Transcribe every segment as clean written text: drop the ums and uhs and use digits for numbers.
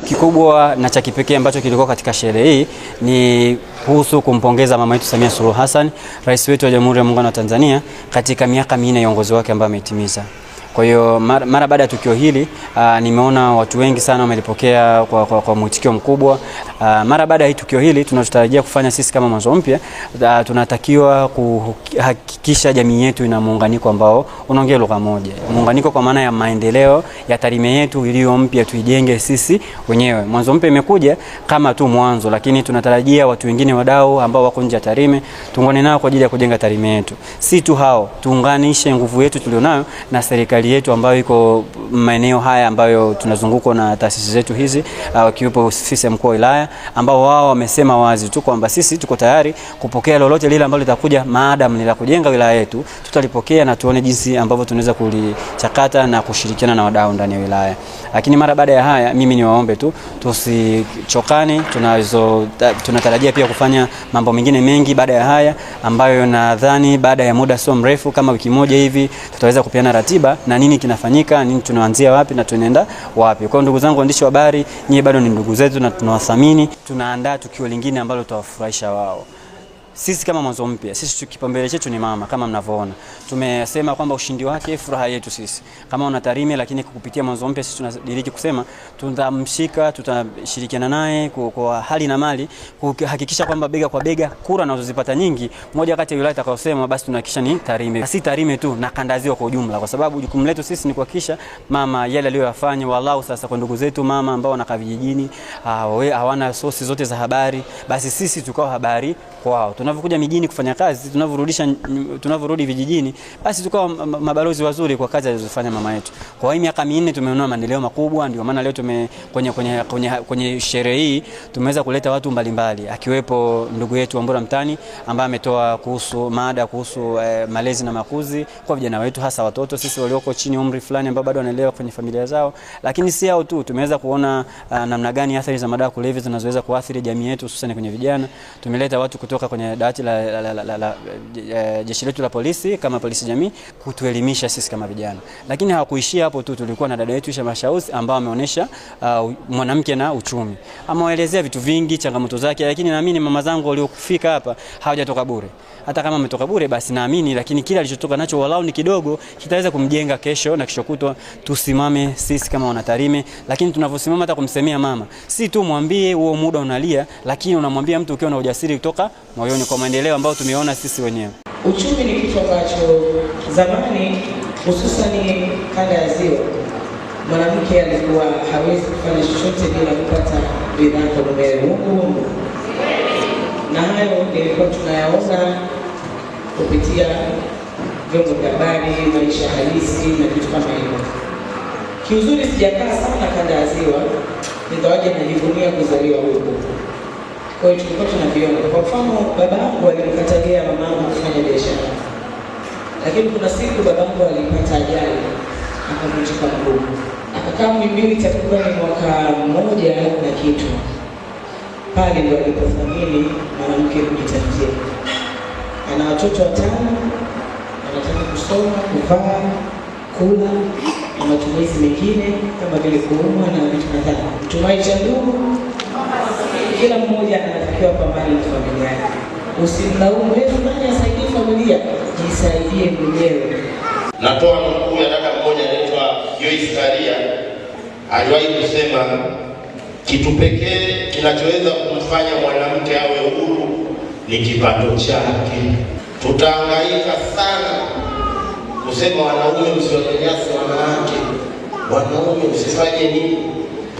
Kikubwa na cha kipekee ambacho kilikuwa katika sherehe hii ni kuhusu kumpongeza mama yetu Samia Suluhu Hassan, rais wetu wa Jamhuri ya Muungano wa Tanzania, katika miaka 4 ya uongozi wake ambao ametimiza. Kwa hiyo mara baada ya tukio hili nimeona watu wengi sana wamelipokea kwa mwitikio mkubwa. Mara baada ya tukio hili tunachotarajia kufanya sisi kama Mwanzo Mpya, tunatakiwa kuhakikisha jamii yetu ina muunganiko ambao unaongea lugha moja. Muunganiko kwa maana ya maendeleo ya Tarime yetu iliyo mpya tuijenge sisi wenyewe. Mwanzo Mpya imekuja kama tu mwanzo, lakini tunatarajia watu wengine wadau ambao wako nje ya Tarime tuungane nao kwa ajili ya kujenga Tarime yetu. Si tu hao, tuunganishe nguvu yetu tulionayo na serikali yetu ambayo iko maeneo haya ambayo tunazungukwa na taasisi zetu hizi, wakiwepo ofisi ya mkuu wa wilaya, ambao wao wamesema wazi tu kwamba sisi tuko tayari kupokea lolote lile ambalo litakuja maadamu ni la kujenga wilaya yetu. Tutalipokea na tuone jinsi ambavyo tunaweza kulichakata na kushirikiana na wadau ndani ya wilaya. Lakini mara baada ya haya mimi niwaombe tu tusichokane, tunatarajia pia kufanya mambo mengine mengi baada ya haya, ambayo nadhani baada ya muda sio mrefu kama wiki moja hivi tutaweza kupeana ratiba na nini kinafanyika, nini tunaanzia wapi na tunaenda wapi. Kwa ndugu zangu waandishi wa habari, nyie bado ni ndugu zetu na tunawathamini. Tunaandaa tukio lingine ambalo tutawafurahisha wao. Sisi kama Mwanzo Mpya, sisi kipaumbele chetu ni mama kama mnavyoona. Tumesema kwamba ushindi wake furaha yetu sisi. Kama una Tarime, lakini kupitia Mwanzo Mpya sisi tunadiriki kusema tutamshika, tutashirikiana naye kwa hali na mali kuhakikisha kwamba bega kwa bega kura anazozipata nyingi, moja kati ya wilaya itakayosema basi tunahakikisha ni Tarime. Si Tarime tu na kanda ziwa kwa ujumla, kwa sababu jukumu letu sisi ni kuhakikisha mama yale aliyofanya walau sasa kwa ndugu zetu mama ambao wanakaa vijijini, hawana sosi zote za habari, basi sisi tukao habari kwao. Tunavyokuja mijini kufanya kazi, tunavyorudi vijijini, basi tukao mabalozi wazuri kwa kazi alizofanya mama yetu. Kwa hii miaka 4 tumeona maendeleo makubwa, ndio maana leo kwenye sherehe hii tumeweza kuleta watu mbalimbali, akiwepo ndugu yetu Wambura Mtani ambaye ametoa mada kuhusu malezi na makuzi kwa vijana wetu, hasa watoto sisi walioko chini umri fulani ambao bado wanaelewa kwenye familia zao. Lakini si hao tu, tumeweza kuona namna gani athari za madawa kulevya zinazoweza kuathiri jamii yetu hususan kwenye vijana. Tumeleta watu kutoka kwenye dawati la jeshi letu la polisi kama polisi jamii kutuelimisha sisi kama vijana. Lakini hawakuishia hapo tu, tulikuwa na dada yetu Isha Mashauzi ambao ameonyesha mwanamke na uchumi. Amewaelezea vitu vingi, changamoto zake, lakini naamini mama zangu waliofika hapa hawajatoka bure. Hata kama ametoka bure basi naamini, lakini kile alichotoka nacho walau ni kidogo kitaweza kumjenga kesho na kesho kutwa. Tusimame sisi kama wana Tarime, lakini tunavyosimama hata kumsemea mama, si tu mwambie huo muda unalia, lakini unamwambia mtu ukiwa na ujasiri kutoka moyoni kwa maendeleo ambayo tumeona sisi wenyewe. Uchumi ni kitu ambacho zamani hususan kanda ya Ziwa mwanamke alikuwa hawezi kufanya chochote bila kupata bidhaa kwa mumewe huko, na hayo nilikuwa tunayaona kupitia vyombo vya habari, maisha halisi na vitu kama hivyo. Kiuzuri sijakaa sana kanda ya Ziwa, ingawaje najivunia kuzaliwa huko. Kwa hiyo tulikuwa tunaviona. Kwa mfano babangu alimkatalia mamangu kufanya biashara, lakini kuna siku babangu alipata ajali akavunjika mguu, akakaa Muhimbili takriban mwaka 1 na kitu. Pale ndio alipothamini mwanamke kujitafutia. Ana watoto 5, anataka kusoma, kuvaa, kula na matumizi mengine kama vile kuumwa na vitu kadhaa. Tumai cha ndugu, kila mmoja anatakiwa pambana na familia yake. Usimlaumu leo nani asaidie familia, jisaidie mwenyewe. Natoa nukuu ya dada mmoja anaitwa Joyce Karia, aliwahi kusema kitu pekee kinachoweza kumfanya mwanamke awe huru ni kipato chake. Tutahangaika sana kusema wanaume msiwanyanyase wanawake, wanaume msifanye nini,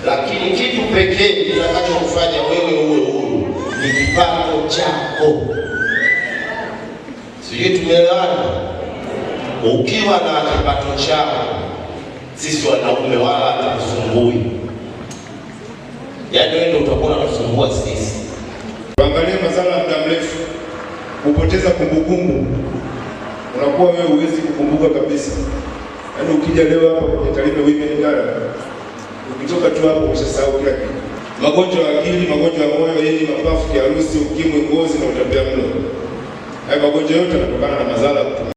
lakini kitu pekee kitakachokufanya wewe uwe huru ni kipato chako. Sijui tumeelewana? Ukiwa na kipato chako, sisi wanaume wala hatukusumbui. Yaani wewe ndio utakuwa unatusumbua sisi. Tuangalie masala ya muda mrefu, kupoteza kumbukumbu. Unakuwa wewe huwezi kukumbuka kabisa. Yaani ukija leo hapa kwenye Tarime Women Gala, ukitoka tu hapo umeshasahau kila kitu. Magonjwa ya akili, magonjwa ya moyo, yenye mapafu, kiharusi, ukimwi, ngozi na utapiamlo. Haya magonjwa yote yanatokana na madhara